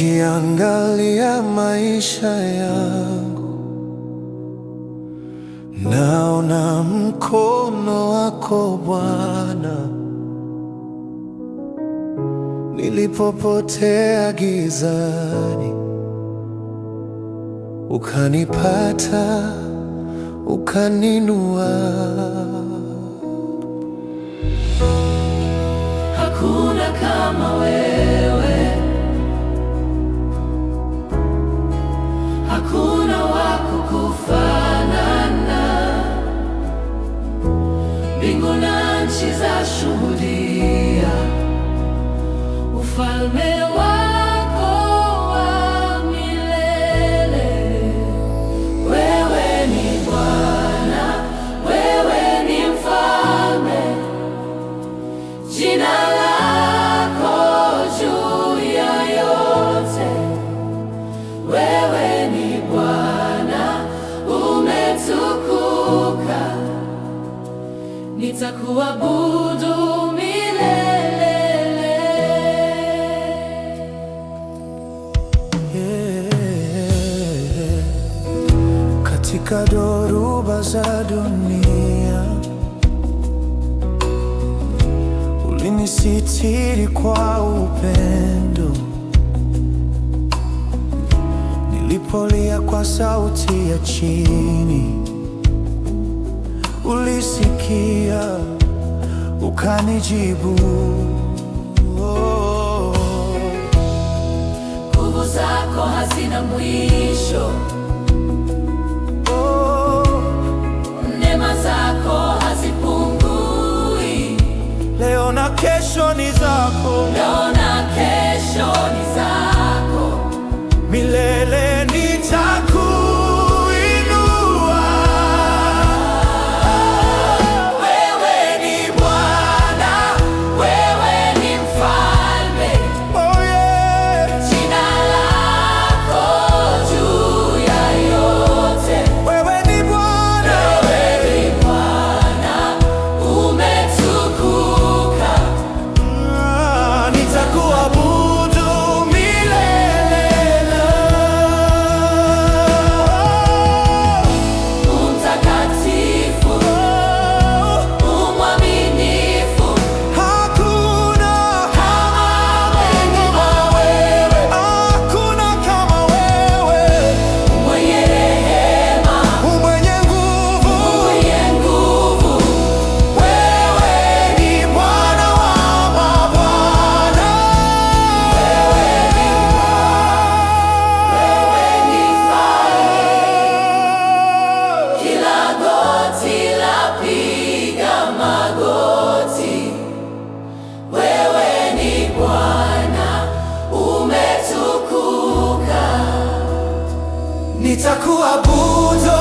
Nikiangalia maisha yangu, naona mkono wako Bwana. Nilipopotea gizani, ukanipata, ukaninua. Hakuna kama wewe, hakuna wa kukufanana. Mbingu na nchi zashuhudia ufalme wako wa milele. Wewe ni Bwana, wewe ni Mfalme, jina lako juu ya yote. Wewe ni Bwana, umetukuka, nitakuabudu milele. Katika dhoruba za dunia, ulinisitiri kwa upendo. Nilipolia kwa sauti ya chini, ulisikia, ukanijibu. Nguvu zako hazina mwisho, neema zako hazipungui. Leo na kesho ni zako, leo na kesho ni zako. Milele nitakuinua. Wewe ni Bwana, wewe ni Mfalme, Oh yeah. jina lako juu ya yote. Wewe ni Bwana, Wewe ni Bwana, umetukuka, nitakuabudu milele. umtakatifu, umwaminifu. Hakuna Kama wewe, hakuna kama wewe, mwenye rehema, mwenye nguvu. mwenye nguvu. Wewe ni Bwana wa mabwana. Wewe ni Mfalme, kila goti lapiga magoti. Wewe ni Bwana, umetukuka, Nitakuabudu